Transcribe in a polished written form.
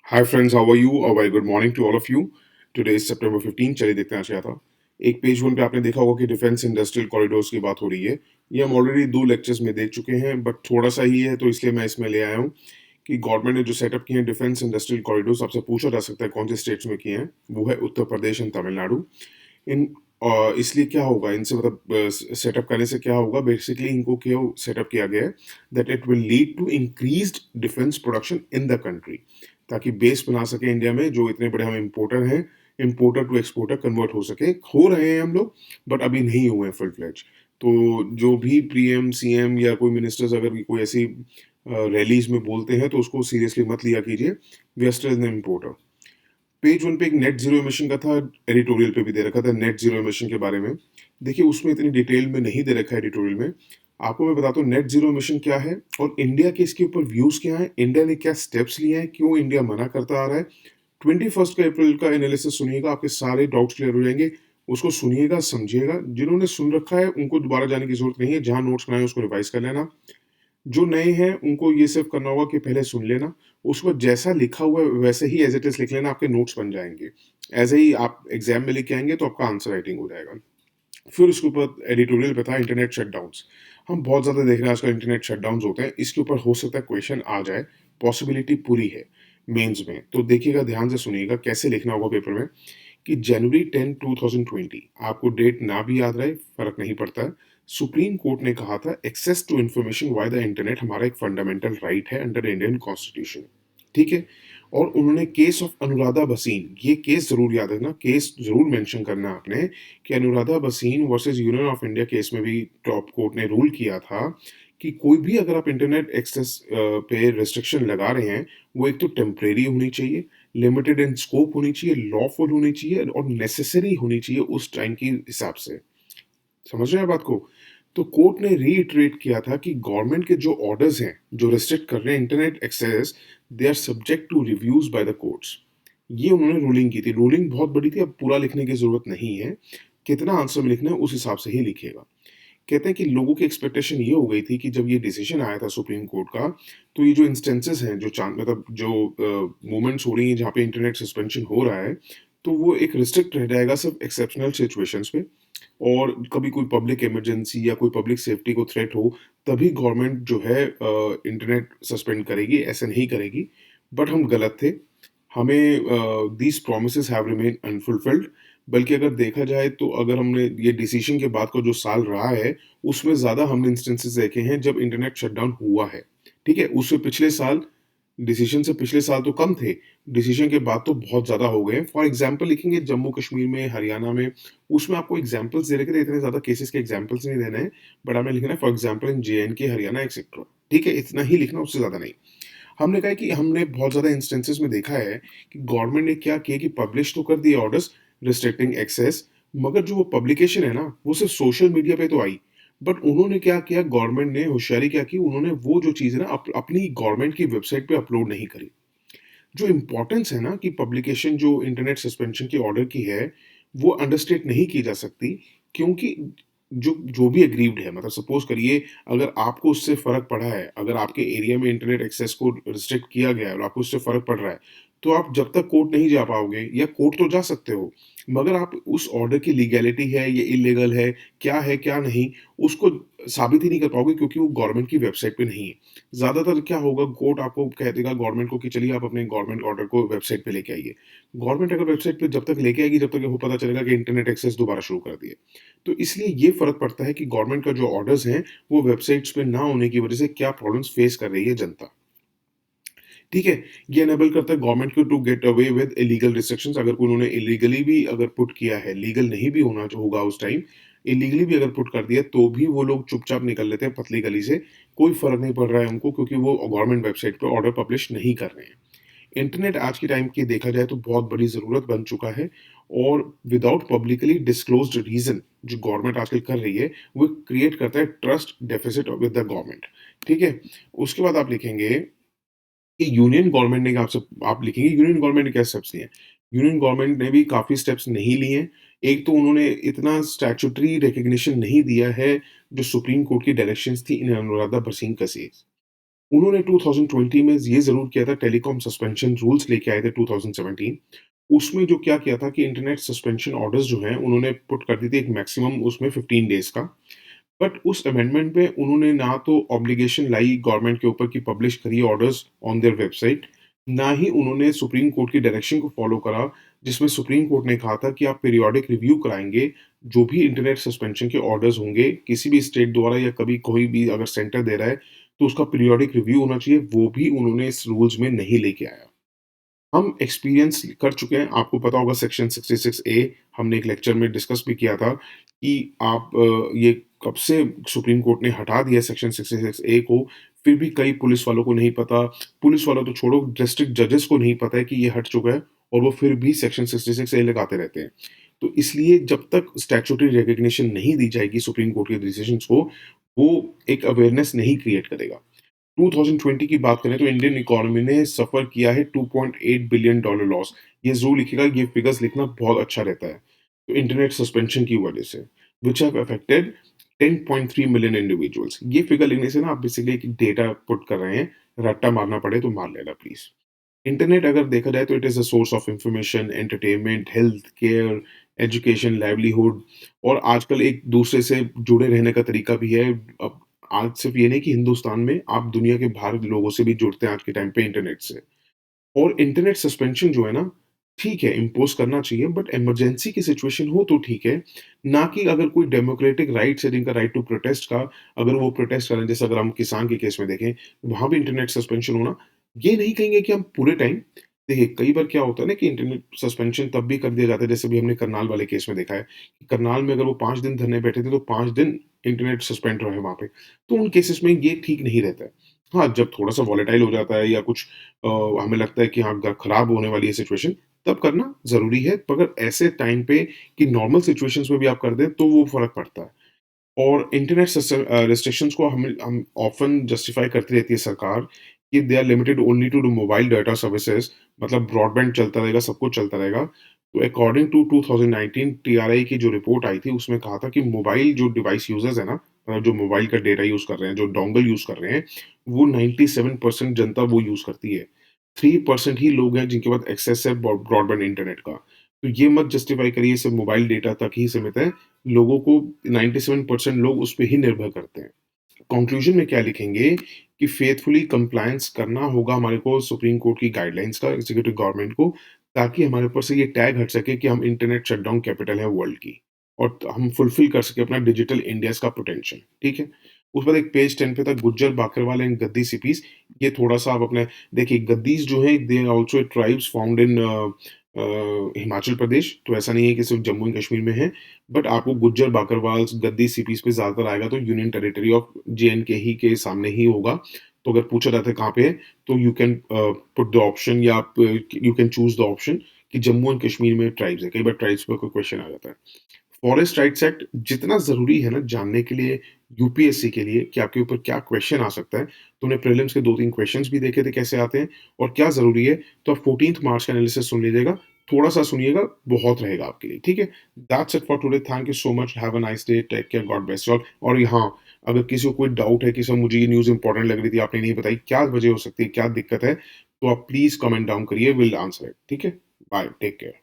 Hi friends, how are you? A very good morning to all of you. Today is September 15। चलिए देखते हैं आज क्या था। एक पेज वन पे आपने देखा होगा कि डिफेंस इंडस्ट्रियल कॉरिडोर्स की बात हो रही है। ये हम ऑलरेडी दो लेक्चर्स में देख चुके हैं, बट थोड़ा सा ही है तो इसलिए मैं इसमें ले आया हूँ कि गवर्नमेंट ने जो सेटअप किए हैं डिफेंस इंडस्ट्रियल कॉरिडोर्स, आपसे पूछा जा सकता है कौन से स्टेट्स में किए हैं। वो है उत्तर प्रदेश एंड तमिलनाडु। इन इसलिए क्या होगा इनसे, मतलब सेटअप करने से क्या होगा, बेसिकली इनको क्यों सेटअप किया गया है, that it will lead to increased defence production in the country, ताकि बेस बना सके इंडिया में। जो इतने बड़े हम इम्पोर्टर हैं, इम्पोर्टर टू एक्सपोर्टर कन्वर्ट हो सके। हो रहे हैं हम लोग, बट अभी नहीं हुए हैं फुल फ्लेज। तो जो भी पीएम सीएम या कोई मिनिस्टर्स अगर कोई ऐसी रैलीज में बोलते हैं तो उसको सीरियसली मत लिया कीजिए। We are still an importer. Page one पे एक नेट जीरो एमिशन का था, एडिटोरियल पे भी दे रखा था नेट जीरो एमिशन के बारे में। देखिए उसमें इतनी डिटेल में नहीं दे रखा है एडिटोरियल में। आपको मैं बताता हूँ नेट जीरो एमिशन क्या है और इंडिया के इसके ऊपर व्यूज क्या है, इंडिया ने क्या स्टेप्स लिए हैं, क्यों इंडिया मना करता आ रहा है। 21 का अप्रैल का एनालिसिस सुनिएगा, आपके सारे डाउट्स क्लियर हो जाएंगे। उसको सुनिएगा, समझिएगा। जिन्होंने सुन रखा है उनको दोबारा जाने की जरूरत नहीं है, जहां नोट्स बनाए उसको रिवाइज कर लेना। जो नए हैं उनको ये सिर्फ करना होगा कि पहले सुन लेना, उसके बाद जैसा लिखा हुआ है वैसे ही एज इट इज लिख लेना, आपके नोट्स बन जाएंगे। ऐसे ही आप एग्जाम में लेके आएंगे तो आपका आंसर राइटिंग हो जाएगा। फिर उसके ऊपर एडिटोरियल पे था इंटरनेट शटडाउन्स। हम बहुत ज़्यादा देख रहे हैं आजकल इंटरनेट शटडाउन्स होते हैं, इसके ऊपर हो सकता है क्वेश्चन आ जाए। पॉसिबिलिटी पूरी है मेंस में। तो देखिएगा, ध्यान से सुनिएगा कैसे लिखना होगा पेपर में। कि जनवरी 10 2020, आपको डेट ना भी याद रहे फर्क नहीं पड़ता है। सुप्रीम कोर्ट ने कहा था access to information via the internet हमारा एक फंडामेंटल राइट है अंडर इंडियन कॉन्स्टिट्यूशन। ठीक है। और उन्होंने केस ऑफ अनुराधा भसीन, ये केस जरूर याद रखना, केस जरूर मेंशन करना आपने, कि Anuradha Bhasin versus union of India case में भी टॉप कोर्ट ने रूल किया था कि कोई भी अगर आप इंटरनेट एक्सेस पे रिस्ट्रिक्शन लगा रहे हैं, वो एक तो टेम्परेरी होनी चाहिए, लिमिटेड इन स्कोप होनी चाहिए, लॉफुल होनी चाहिए और नेसेसरी होनी चाहिए उस टाइम के हिसाब से। समझ रहे हैं बात को? तो कोर्ट ने रीइटरेट किया था कि गवर्नमेंट के जो ऑर्डर्स हैं जो रिस्ट्रिक्ट कर रहे हैं internet access, they are subject to reviews by the courts. ये उन्होंने रूलिंग की थी। रूलिंग बहुत बड़ी थी, अब पूरा लिखने की जरूरत नहीं है। कितना आंसर में लिखना है उस हिसाब से ही लिखिएगा। कहते हैं कि लोगों की एक्सपेक्टेशन ये हो गई थी कि जब ये डिसीजन आया था सुप्रीम कोर्ट का, तो ये जो इंस्टेंसेस हैं, जो चांद मतलब जो मूवमेंट्स हो रही हैं जहाँ पे इंटरनेट सस्पेंशन हो रहा है, तो वो एक रिस्ट्रिक्ट रह जाएगा सिर्फ एक्सेप्शनल सिचुएशंस पे। और कभी कोई पब्लिक इमरजेंसी या कोई पब्लिक सेफ्टी को थ्रेट हो, तभी गवर्नमेंट जो है इंटरनेट सस्पेंड करेगी, ऐसे नहीं करेगी। बट हम गलत थे। हमें these promises have remain unfulfilled. बल्कि अगर देखा जाए तो अगर हमने ये डिसीजन के बाद का जो साल रहा है, उसमें ज़्यादा हमने इंस्टेंसेस देखे हैं जब इंटरनेट शटडाउन हुआ है। ठीक है, उससे पिछले साल, डिसीजन से पिछले साल तो कम थे, डिसीजन के बाद तो बहुत ज़्यादा हो गए हैं। फॉर एग्जाम्पल लिखेंगे जम्मू कश्मीर में, हरियाणा में, उसमें आपको एग्जाम्पल्स दे रखे थे, इतने ज़्यादा केसेस के एग्जाम्पल्स नहीं देने हैं। बट हमें लिखना है for example in JNK, Haryana etcetera. ठीक है, इतना ही लिखना, उससे ज़्यादा नहीं। हमने कहा कि हमने बहुत ज़्यादा इंस्टेंसेस में देखा है कि गवर्नमेंट ने क्या किया कि पब्लिश तो कर दिए ऑर्डर्स रिस्ट्रिक्टिंग एक्सेस, मगर जो वो पब्लिकेशन है ना, वो सिर्फ सोशल मीडिया पे तो आई। बट उन्होंने क्या किया, गवर्नमेंट ने होशियारी क्या की, उन्होंने वो जो चीज़ है ना अपनी गवर्नमेंट की वेबसाइट पे अपलोड नहीं करी। जो इम्पोर्टेंस है ना कि पब्लिकेशन जो इंटरनेट सस्पेंशन की ऑर्डर की है, वो अंडरस्टेट नहीं की जा सकती। क्योंकि जो जो भी एग्रीव्ड है, मतलब सपोज करिए अगर आपको उससे फर्क पड़ा है, अगर आपके एरिया में इंटरनेट एक्सेस को रिस्ट्रिक्ट किया गया है और आपको उससे फर्क पड़ रहा है, तो आप जब तक कोर्ट नहीं जा पाओगे, या कोर्ट तो जा सकते हो, मगर आप उस ऑर्डर की लीगैलिटी है ये इलीगल है क्या नहीं, उसको साबित ही नहीं कर पाओगे, क्योंकि वो गवर्नमेंट की वेबसाइट पे नहीं है। ज़्यादातर क्या होगा, कोर्ट आपको कह देगा गवर्नमेंट को कि चलिए आप अपने गवर्नमेंट ऑर्डर को वेबसाइट पे लेके आइए। गवर्नमेंट अगर वेबसाइट पे जब तक लेके आएगी, जब तक वो पता चलेगा कि इंटरनेट एक्सेस दोबारा शुरू कर दिए। तो इसलिए ये फ़र्क पड़ता है कि गवर्नमेंट का जो ऑर्डर्स हैं, वो वेबसाइट्स पे ना होने की वजह से क्या प्रॉब्लम्स फेस कर रही है जनता। ठीक है? ये इनेबल करता है गवर्नमेंट को to get away with illegal restrictions. अगर कोई उन्होंने इलीगली भी अगर पुट किया है, लीगल नहीं भी होना जो होगा उस टाइम, इलीगली भी अगर पुट कर दिया, तो भी वो लोग चुपचाप निकल लेते हैं पतली गली से। कोई फ़र्क नहीं पड़ रहा है उनको, क्योंकि वो गवर्नमेंट वेबसाइट पे ऑर्डर पब्लिश नहीं कर रहे हैं। इंटरनेट आज के टाइम की देखा जाए तो बहुत बड़ी ज़रूरत बन चुका है। और विदाउट पब्लिकली डिस्क्लोज्ड रीज़न जो गवर्नमेंट आजकल कर रही है, वो क्रिएट करता है trust deficit with the government. ठीक है? उसके बाद आप लिखेंगे कि यूनियन गवर्नमेंट ने आपसे, आप लिखेंगे यूनियन गवर्नमेंट ने क्या स्टेप्स लिए हैं। यूनियन गवर्नमेंट ने भी काफ़ी स्टेप्स नहीं लिए हैं। एक तो उन्होंने इतना स्टैट्यूटरी रिकॉग्निशन नहीं दिया है जो सुप्रीम कोर्ट की डायरेक्शंस थी इन अनुराधा भसीन केस। उन्होंने 2020 में ये ज़रूर किया था, टेलीकॉम सस्पेंशन रूल्स लेके आए थे 2017। उसमें जो क्या किया था कि इंटरनेट सस्पेंशन ऑर्डर्स जो हैं, उन्होंने पुट कर दी थी एक मैक्सिमम उसमें 15 डेज़ का। बट उस अमेंडमेंट में उन्होंने ना तो ऑब्लिगेशन लाई गवर्नमेंट के ऊपर कि पब्लिश करिए ऑर्डर्स ऑन देयर वेबसाइट, ना ही उन्होंने सुप्रीम कोर्ट की डायरेक्शन को फॉलो करा, जिसमें सुप्रीम कोर्ट ने कहा था कि आप पीरियोडिक रिव्यू कराएँगे, जो भी इंटरनेट सस्पेंशन के ऑर्डर्स होंगे, किसी भी स्टेट द्वारा या कभी कोई भी अगर सेंटर दे रहा है, तो उसका पीरियोडिक रिव्यू होना चाहिए, वो भी उन्होंने इस रूल्स में नहीं लेके आया। हम एक्सपीरियंस कर चुके हैं, आपको पता होगा सेक्शन 66 ए हमने एक लेक्चर में डिस्कस भी किया था कि आप ये कब से सुप्रीम कोर्ट ने हटा दिया सेक्शन 66 ए को, फिर भी कई पुलिस वालों को नहीं पता, पुलिस वालों तो छोड़ो डिस्ट्रिक्ट जजेस को नहीं पता है कि ये हट चुका है और वो फिर भी सेक्शन 66 ए लगाते रहते हैं। तो इसलिए जब तक स्टैट्यूटरी रिकॉग्निशन नहीं दी जाएगी सुप्रीम कोर्ट के डिसीजंस को, वो एक अवेयरनेस नहीं क्रिएट करेगा। 2020 की बात करें तो इंडियन इकोनॉमी ने सफ़र किया है $2.8 बिलियन लॉस। ये ज़रूर लिखिएगा, ये फिगर्स लिखना बहुत अच्छा रहता है। तो इंटरनेट सस्पेंशन की वजह से, which have affected 10.3 million individuals. ये फिगर लिखने से ना आप बेसिकली एक डेटा पुट कर रहे हैं, रट्टा मारना पड़े तो मार लेना प्लीज़। इंटरनेट अगर देखा जाए तो it is a source of information, entertainment, health care, education, livelihood और आजकल एक दूसरे से जुड़े रहने का तरीका भी है। अब आज सिर्फ ये नहीं कि हिंदुस्तान में, आप दुनिया के बाहर लोगों से भी जुड़ते हैं आज के टाइम पे इंटरनेट से। और इंटरनेट सस्पेंशन जो है ना, ठीक है इम्पोज़ करना चाहिए बट इमरजेंसी की सिचुएशन हो तो ठीक है, ना कि अगर कोई डेमोक्रेटिक राइट्स है जिनका राइट टू प्रोटेस्ट का, अगर वो प्रोटेस्ट करें, जैसे अगर हम किसान के केस में देखें, वहाँ भी इंटरनेट सस्पेंशन होना, ये नहीं कहेंगे कि हम पूरे टाइम। देखिए, कई बार क्या होता है ना कि इंटरनेट सस्पेंशन तब भी कर दिया जाता है, जैसे अभी हमने करनाल वाले केस में देखा है, कि करनाल में अगर वो 5 दिन धरने बैठे थे, तो 5 दिन इंटरनेट सस्पेंड रहे वहाँ पे। तो उन केसेस में ये ठीक नहीं रहता है। हाँ, जब थोड़ा-सा वॉलेटाइल हो जाता है या कुछ अ, हमें लगता है कि हाँ, खराब होने वाली है सिचुएशन, तब करना ज़रूरी है। मगर ऐसे टाइम पे कि नॉर्मल सिचुएशंस में भी आप कर दें, तो वो फ़र्क पड़ता है। और इंटरनेट रिस्ट्रिक्शंस को हम ऑफ़न जस्टिफ़ाई करती रहती है सरकार कि they are limited only to the mobile data services, मतलब ब्रॉडबैंड चलता रहेगा, सब कुछ चलता रहेगा। तो अकॉर्डिंग टू 2019 टीआरआई की जो रिपोर्ट आई थी, उसमें कहा था कि मोबाइल जो डिवाइस यूज़र्स हैं ना, जो मोबाइल का डेटा यूज़ कर रहे हैं, जो डोंगल यूज़ कर रहे हैं, वो 97% जनता वो यूज़ करती है। 3% ही लोग हैं जिनके पास एक्सेस है ब्रॉडबैंड इंटरनेट का। तो ये मत जस्टिफ़ाई करिए सिर्फ़ मोबाइल डेटा तक ही सीमित है। लोगों को 97% लोग उस पे ही निर्भर करते हैं। कंक्लूजन में क्या लिखेंगे कि फेथफुली कंप्लायंस करना होगा हमारे को सुप्रीम कोर्ट की गाइडलाइंस का एग्जीक्यूटिव गवर्नमेंट को, ताकि हमारे ऊपर से ये टैग हट सके कि हम इंटरनेट शटडाउन कैपिटल है वर्ल्ड की और हम फुलफिल कर सके अपना डिजिटल इंडियाज़ का पोटेंशियल, ठीक है? उस पर एक पेज 10 पे था गुज्जर, बाकरवाल एंड गद्दी सिपीज़। ये थोड़ा-सा आप अपने देखिए, गद्दीज़ जो हैं they are also tribes found in Himachal Pradesh, तो ऐसा नहीं है कि सिर्फ़ जम्मू एंड कश्मीर में है। बट आपको गुज्जर, बाकरवाल्स, गद्दी सिपीज़ पे ज़्यादातर आएगा तो यूनियन टेरिटरी ऑफ जे-एंड-के ही के सामने ही होगा। तो अगर पूछा जाता है कहाँ पे है, तो you can put the option या आप you can choose the option कि जम्मू एंड कश्मीर में ट्राइब्स है। कई बार ट्राइब्स पे कोई क्वेश्चन आ जाता है। फॉरेस्ट राइट्स एक्ट जितना ज़रूरी है ना जानने के लिए यूपीएससी के लिए कि आपके ऊपर क्या क्वेश्चन आ सकता है, तो उन्हें प्रीलिम्स के 2-3 क्वेश्चंस भी देखे थे कैसे आते हैं और क्या ज़रूरी है, तो आप 14th मार्च का एनालिसिस सुन लीजिएगा। थोड़ा-सा सुनिएगा, बहुत रहेगा आपके लिए, ठीक है? That's it for today, thank you so much, have a nice day, take care, God bless you all. और हाँ, अगर किसी को कोई डाउट है कि सर मुझे ये न्यूज़ इम्पोर्टेंट लग रही थी, आपने नहीं बताई, क्या वजह हो सकती है, क्या दिक्कत है, तो आप प्लीज़ कमेंट डाउन करिए, विल आंसर इट, ठीक है? Bye, take care.